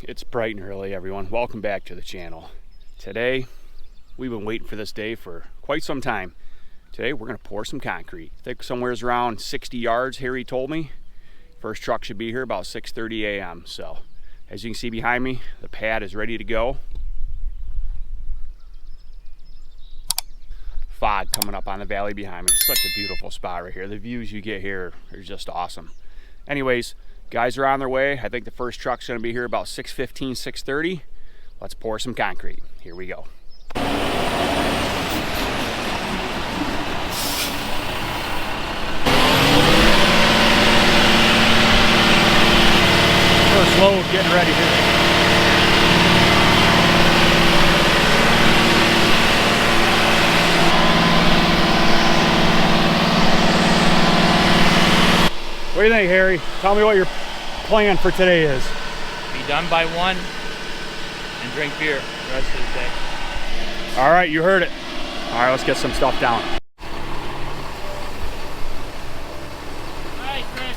It's bright and early, everyone. Welcome back to the channel. Today, we've been waiting for this day for quite some time. Today, we're gonna pour some concrete. I think somewhere's around 60 yards, Harry told me. First truck should be here about 6:30 a.m. So, as you can see behind me, the pad is ready to go. Fog coming up on the valley behind me. Such a beautiful spot right here. The views you get here are just awesome. Anyways, guys are on their way. I think the first truck's gonna be here about 6:15, 6:30. Let's pour some concrete. Here we go. First load getting ready here. What do you think, Harry? Tell me what your plan for today is. Be done by 1 and drink beer the rest of the day. All right, you heard it. All right, let's get some stuff down. All right, Chris.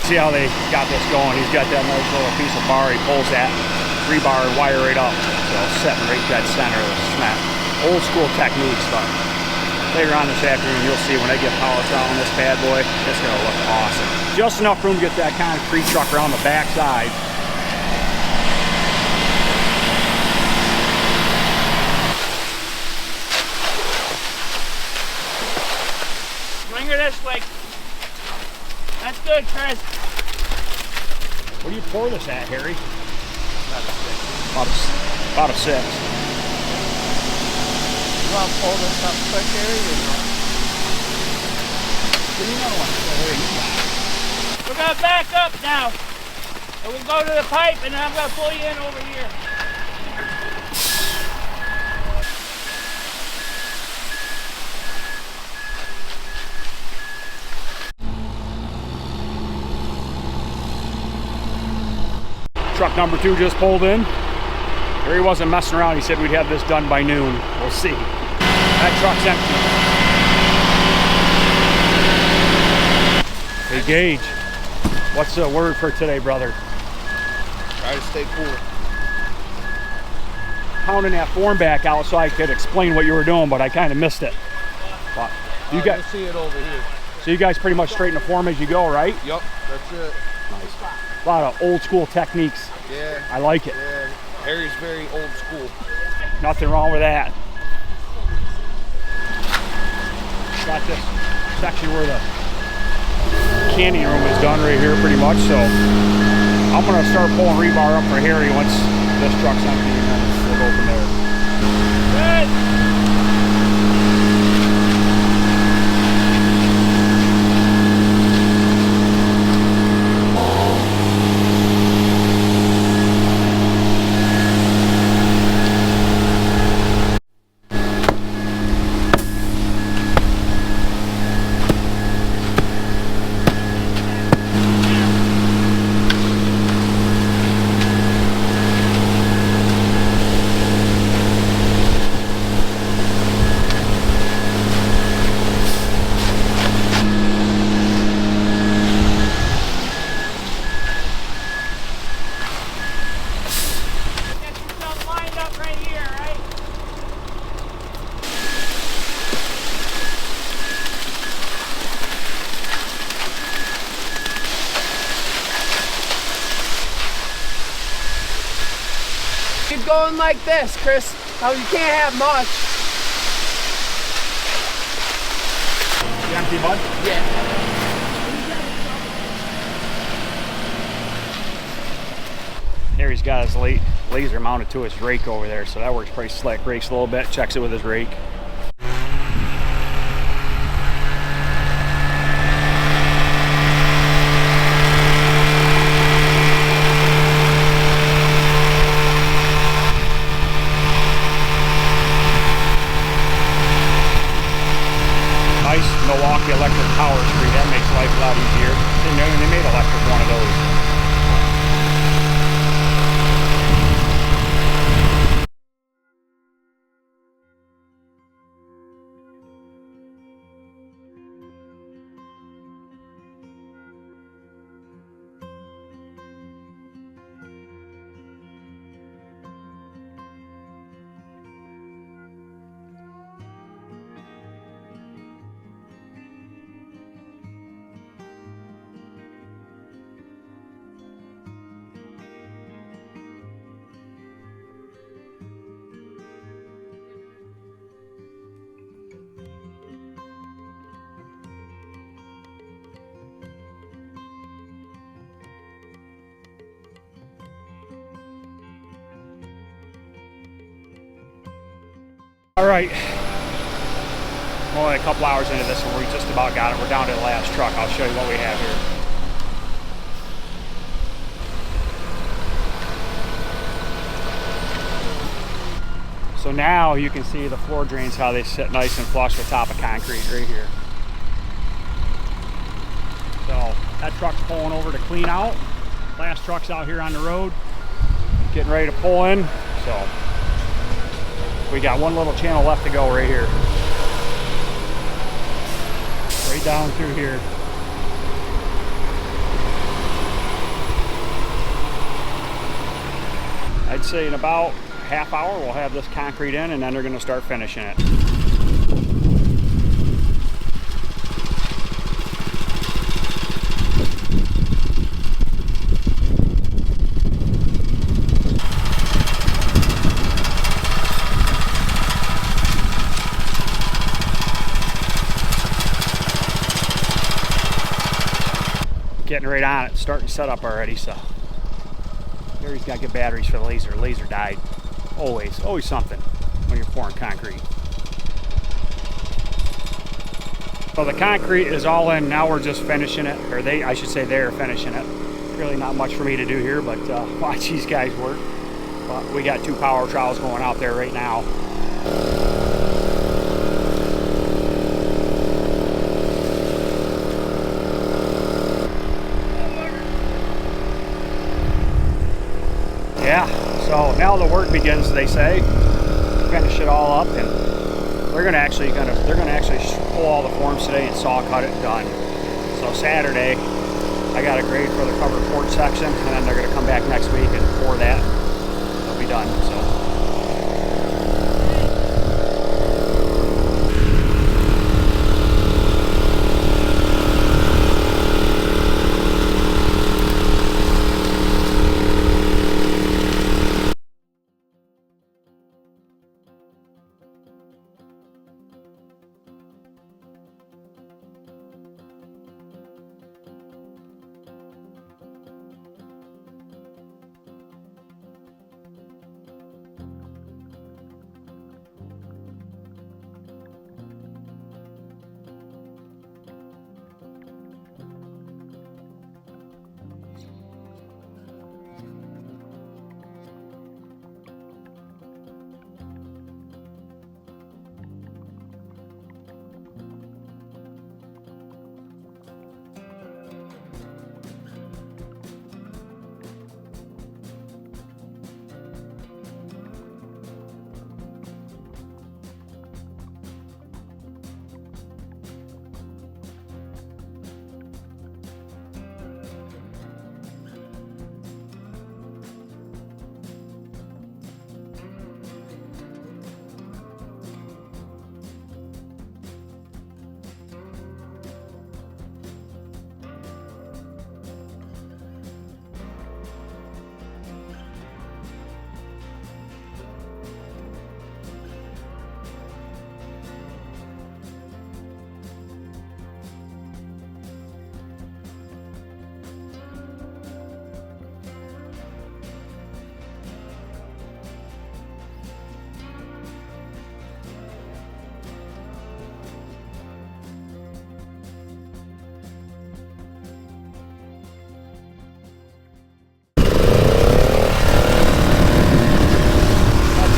See how they got this going. He's got that nice little piece of bar. He pulls that rebar and wire right up. So setting right dead center of the cement. Old school techniques, but later on this afternoon, you'll see when they get polished out on this bad boy, it's gonna look awesome. Just enough room to get that concrete truck around the back side. Swing her this way. That's good, Chris. What do you pour this at, Harry? About a 6. About a 6. You want to pull this up quick, Harry? Give me another one. We're going to back up now. And we'll go to the pipe, and then I'm going to pull you in over here. Truck number 2 just pulled in. Harry wasn't messing around. He said we'd have this done by noon. We'll see. That truck's empty. Hey, Gage, what's the word for today, brother? Try to stay cool. Pounding that form back out so I could explain what you were doing, but I kind of missed it. But you You'll see it over here. So you guys pretty much straighten the form as you go, right? Yep, that's it. Nice. A lot of old school techniques. Yeah. I like it. Yeah. Harry's very old school. Nothing wrong with that. Got this section where the canning room is done right here pretty much, so I'm gonna start pulling rebar up for Harry once this truck's empty, and then we'll go from there. Good. Keep going like this, Chris. Oh, you can't have much. Empty, bud? Yeah. Harry's got his laser mounted to his rake over there, so that works pretty slick. Rakes a little bit, checks it with his rake. Milwaukee electric power tree. That makes life a lot easier. They made electric one of those. All right. Only a couple hours into this and we just about got it. We're down to the last truck. I'll show you what we have here. So now you can see the floor drains, how they sit nice and flush with top of concrete right here. So that truck's pulling over to clean out. Last truck's out here on the road, getting ready to pull in. So we got one little channel left to go right here. Right down through here. I'd say in about half hour we'll have this concrete in and then they're going to start finishing it. Getting right on it, starting to set up already, so Gary's got to get batteries for the laser. Laser died. Always something when you're pouring concrete. So the concrete is all in. Now we're just finishing it, or I should say they're finishing it. Really not much for me to do here, but watch these guys work. But we got 2 power trowels going out there right now. Yeah, so now the work begins, they say. Finish it all up, and they're gonna actually pull all the forms today and saw cut it, done. So Saturday, I got a grade for the covered porch section, and then they're gonna come back next week and pour that. They'll be done. So.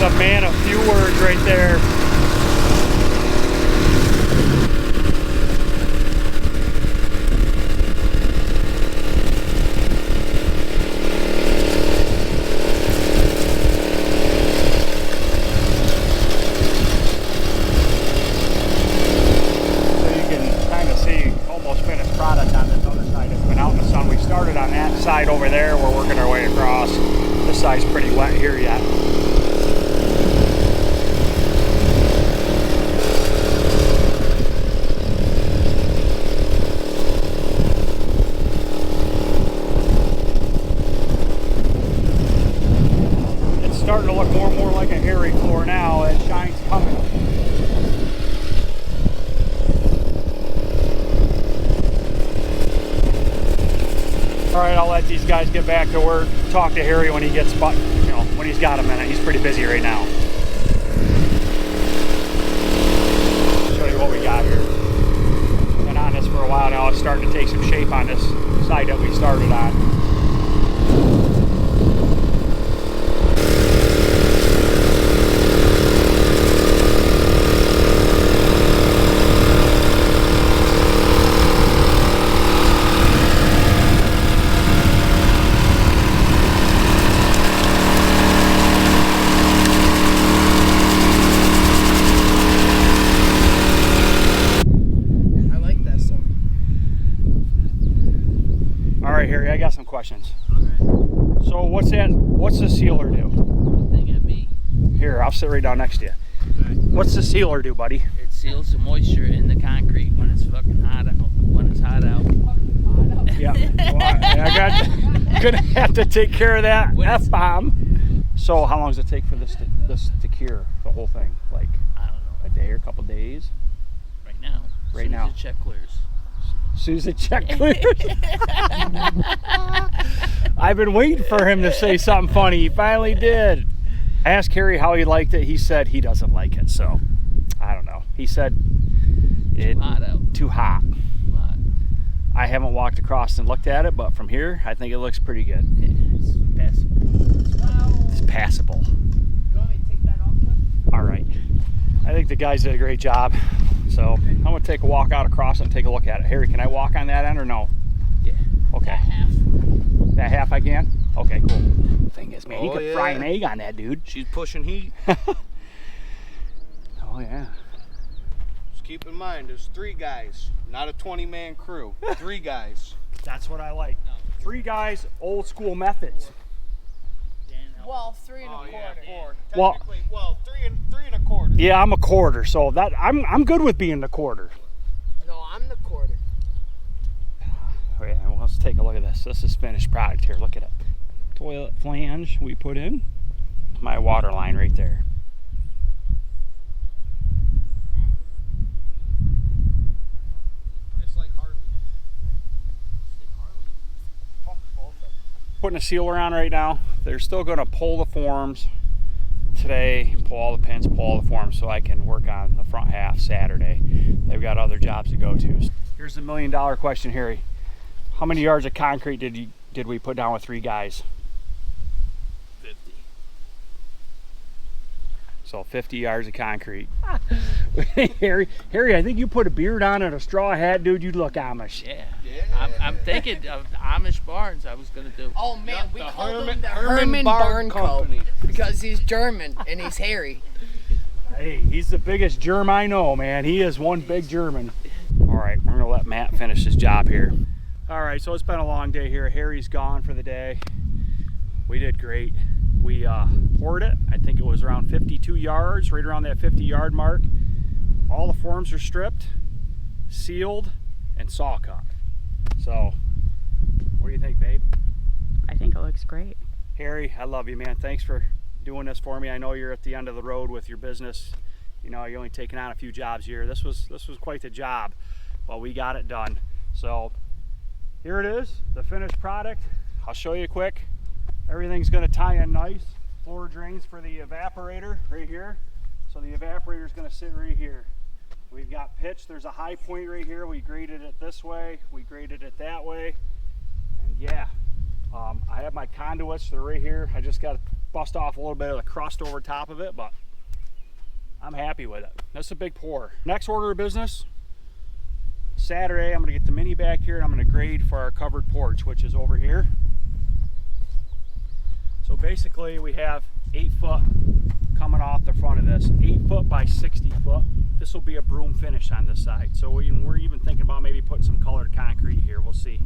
A man of few words right there. So you can kind of see almost finished product on this other side. It's been out in the sun. We started on that side over there. We're working our way across. This side's pretty wet here yet. Starting to look more and more like a Harry floor now as shine's coming. All right, I'll let these guys get back to work. Talk to Harry when he gets, when he's got a minute. He's pretty busy right now. a while now. It's starting to take some shape on this side that we started on. All right, Harry, I got some questions. So what's the sealer do? Thing at me. Here, I'll sit right down next to you. What's the sealer do, buddy? It seals the moisture in the concrete when it's fucking hot out. When it's hot out. Yeah. Well, I gonna have to take care of that When it's- F-bomb. So how long does it take for this to cure, the whole thing? Like I don't know. a day or a couple days? Right now. Right Soon now. As the check clears. As soon as the check clears. I've been waiting for him to say something funny. He finally did. I asked Harry how he liked it. He said he doesn't like it. So I don't know. He said Too hot out. too hot. Hot. I haven't walked across and looked at it, but from here, I think it looks pretty good. It's passable. It's passable. You want me to take that off quick? All right. I think the guys did a great job. So I'm gonna take a walk out across and take a look at it. Harry, can I walk on that end or no? Yeah. Okay. Half. That half I can? Okay, cool. Thing is, man, you Oh, could yeah. fry an egg on that, dude. She's pushing heat. Oh, yeah. Just keep in mind, there's 3 guys, not a 20-man crew. 3 guys. That's what I like. 3 guys, old school methods. Dan, help. Well, 3 and a quarter. 4. Well- Technically, well, 3 and a quarter. Yeah, I'm a quarter, so that I'm good with being the quarter. No, I'm the quarter. Oh, yeah, well, let's take a look at this. This is finished product here. Look at it. Toilet flange we put in. My water line right there. It's like Harley. Putting a sealer on right now. They're still going to pull the forms today, pull all the pins, pull all the forms so I can work on the front half Saturday. They've got other jobs to go to. Here's the $1 million question, Harry. How many yards of concrete did we put down with 3 guys? 50. So 50 yards of concrete. Harry, I think you put a beard on and a straw hat, dude. You'd look Amish. Yeah. Yeah. I'm thinking of Amish barns I was gonna do. Oh man, we The called him the Herman Herman Barn Barn Co. Company. because he's German and he's hairy. Hey, he's the biggest germ I know, man. He is one big German. All right, we're gonna let Matt finish his job here. All right, so it's been a long day here. Harry's gone for the day. We did great. We poured it. I think it was around 52 yards, right around that 50-yard mark. All the forms are stripped, sealed, and saw cut. So, what do you think, babe? I think it looks great. Harry, I love you, man. Thanks for doing this for me. I know you're at the end of the road with your business. You know, you're only taking on a few jobs here. This was quite the job, but we got it done. So here it is, the finished product. I'll show you quick. Everything's gonna tie in nice. Floor drains for the evaporator right here. So the evaporator is gonna sit right here. We've got pitch. There's a high point right here. We graded it this way. We graded it that way. And yeah, I have my conduits. They're right here. I just got to bust off a little bit of the crust over top of it, but I'm happy with it. That's a big pour. Next order of business, Saturday, I'm going to get the Mini back here and I'm going to grade for our covered porch, which is over here. So basically we have 8 foot coming off the front of this, 8 foot by 60 foot. This will be a broom finish on this side. So we're even thinking about maybe putting some colored concrete here. We'll see.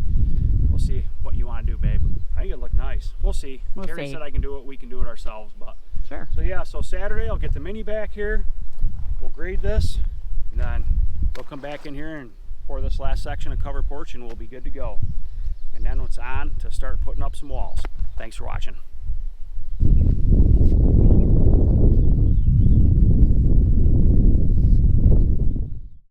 We'll see what you want to do, babe. I think it look nice. We'll see. We'll Carrie see. said I can do it. We can do it ourselves. But Sure. so yeah, so Saturday I'll get the Mini back here. We'll grade this, and then we'll come back in here and pour this last section of covered porch, and we'll be good to go. And then it's on to start putting up some walls. Thanks for watching.